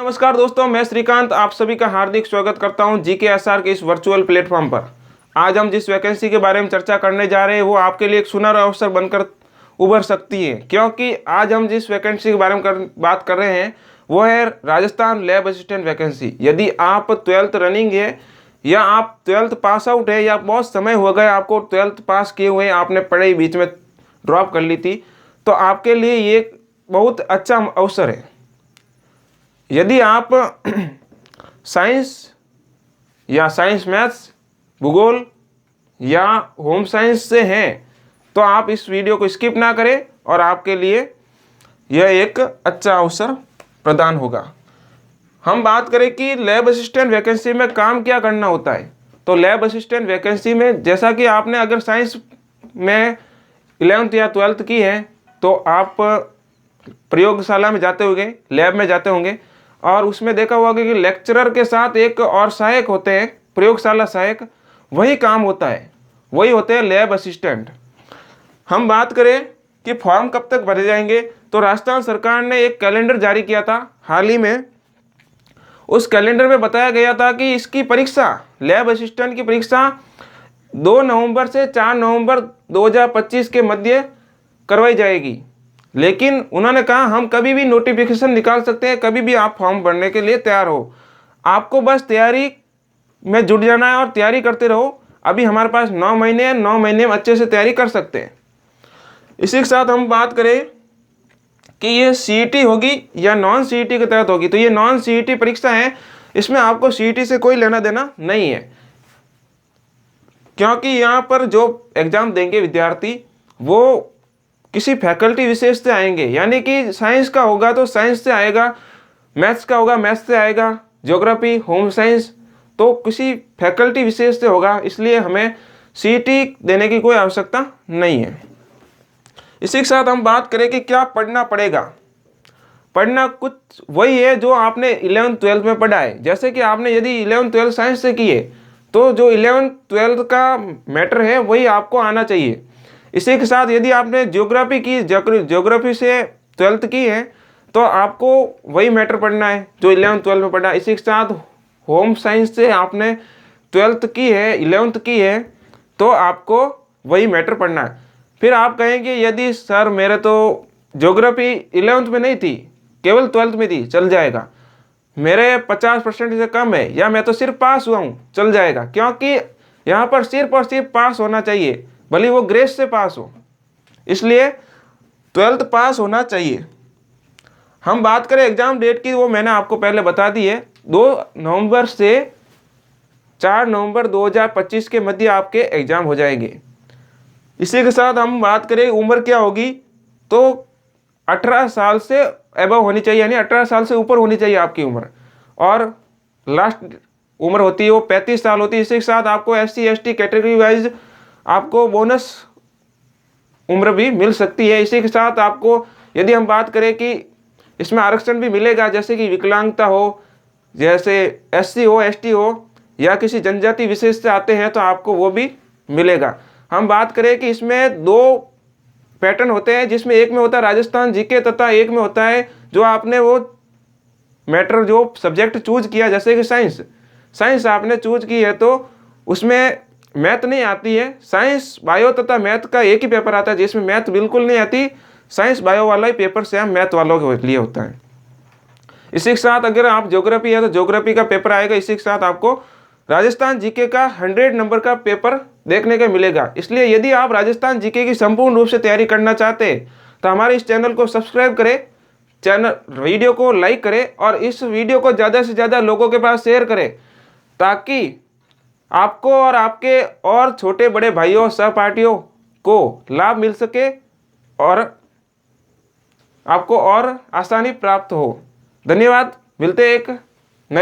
नमस्कार दोस्तों, मैं श्रीकांत आप सभी का हार्दिक स्वागत करता हूं GKSR के इस वर्चुअल प्लेटफॉर्म पर। आज हम जिस वैकेंसी के बारे में चर्चा करने जा रहे हैं वो आपके लिए एक सुनहरा अवसर बनकर उभर सकती है, क्योंकि आज हम जिस वैकेंसी के बारे में बात कर रहे हैं वो है राजस्थान लैब असिस्टेंट वैकेंसी। यदि आप 12th रनिंग है या आप 12th पास आउट है या बहुत समय हो गया आपको 12th पास किए हुए, आपने पढ़ाई बीच में ड्रॉप कर ली थी, तो आपके लिए ये बहुत अच्छा अवसर है। यदि आप साइंस या साइंस मैथ्स भूगोल या होम साइंस से हैं तो आप इस वीडियो को स्किप ना करें और आपके लिए यह एक अच्छा अवसर प्रदान होगा। हम बात करें कि लैब असिस्टेंट वैकेंसी में काम क्या करना होता है, तो लैब असिस्टेंट वैकेंसी में जैसा कि आपने अगर साइंस में 11th या 12th की है तो आप प्रयोगशाला में जाते होंगे, लैब में जाते होंगे और उसमें देखा होगा कि लेक्चरर के साथ एक और सहायक होते हैं, प्रयोगशाला सहायक, वही काम होता है, वही होते हैं लैब असिस्टेंट। हम बात करें कि फॉर्म कब तक भरे जाएंगे, तो राजस्थान सरकार ने एक कैलेंडर जारी किया था हाल ही में। उस कैलेंडर में बताया गया था कि इसकी परीक्षा, लैब असिस्टेंट की परीक्षा 2 नवंबर से 4 नवंबर 2025 के मध्य करवाई जाएगी। लेकिन उन्होंने कहा हम कभी भी नोटिफिकेशन निकाल सकते हैं, कभी भी आप फॉर्म भरने के लिए तैयार हो, आपको बस तैयारी में जुट जाना है और तैयारी करते रहो। अभी हमारे पास 9 महीने हैं, 9 महीने में अच्छे से तैयारी कर सकते हैं। इसी के साथ हम बात करें कि ये CET होगी या नॉन CET के तहत होगी, तो ये नॉन CET परीक्षा है, इसमें आपको CET से कोई लेना देना नहीं है, क्योंकि यहाँ पर जो एग्जाम देंगे विद्यार्थी वो किसी फैकल्टी विशेष से आएंगे, यानी कि साइंस का होगा तो साइंस से आएगा, मैथ्स का होगा मैथ्स से आएगा, ज्योग्राफी होम साइंस तो किसी फैकल्टी विशेष से होगा, इसलिए हमें CET देने की कोई आवश्यकता नहीं है। इसी के साथ हम बात करें कि क्या पढ़ना पड़ेगा। पढ़ना कुछ वही है जो आपने 11th 12th में पढ़ा है। जैसे कि आपने यदि 11th 12th साइंस से किए तो जो 11th 12th का मैटर है वही आपको आना चाहिए। इसी के साथ यदि आपने ज्योग्राफी की, ज्योग्राफी से 12th की है तो आपको वही मैटर पढ़ना है जो 11th 12th में पढ़ा। इसी के साथ होम साइंस से आपने 12th की है, 11th की है तो आपको वही मैटर पढ़ना है। फिर आप कहेंगे यदि सर मेरे तो ज्योग्राफी 11th में नहीं थी, केवल 12th में थी, चल जाएगा, मेरे 50% से कम है या मैं तो सिर्फ पास हुआ हूँ, चल जाएगा, क्योंकि यहाँ पर सिर्फ और सिर्फ पास होना चाहिए, भले वो ग्रेस से पास हो, इसलिए 12th पास होना चाहिए। हम बात करें एग्जाम डेट की, वो मैंने आपको पहले बता दी है, 2 नवंबर से 4 नवंबर 2025 के मध्य आपके एग्जाम हो जाएंगे। इसी के साथ हम बात करें उम्र क्या होगी, तो 18 साल से एबव होनी चाहिए, यानी 18 साल से ऊपर होनी चाहिए आपकी उम्र, और लास्ट उम्र होती है वो 35 साल होती है। इसी के साथ आपको SC ST कैटेगरी वाइज आपको बोनस उम्र भी मिल सकती है। इसी के साथ आपको यदि हम बात करें कि इसमें आरक्षण भी मिलेगा, जैसे कि विकलांगता हो, जैसे SC हो ST हो या किसी जनजाति विशेष से आते हैं तो आपको वो भी मिलेगा। हम बात करें कि इसमें 2 पैटर्न होते हैं, जिसमें एक में होता है राजस्थान GK तथा एक में होता है जो आपने वो मैटर जो सब्जेक्ट चूज किया, जैसे कि साइंस आपने चूज की है तो उसमें मैथ नहीं आती है, साइंस बायो तथा मैथ का एक ही पेपर आता है, जिसमें मैथ बिल्कुल नहीं आती, साइंस बायो वाला ही पेपर सेम मैथ वालों के लिए होता है। इसी के साथ अगर आप ज्योग्राफी है तो ज्योग्राफी का पेपर आएगा। इसी के साथ आपको राजस्थान GK का 100 नंबर का पेपर देखने को मिलेगा। इसलिए यदि आप राजस्थान GK की संपूर्ण रूप से तैयारी करना चाहते हैं तो हमारे इस चैनल को सब्सक्राइब करें, वीडियो को लाइक करें और इस वीडियो को ज़्यादा से ज़्यादा लोगों के पास शेयर करें, ताकि आपको और आपके और छोटे बड़े भाइयों सहपाठियों को लाभ मिल सके और आपको और आसानी प्राप्त हो। धन्यवाद, मिलते हैं एक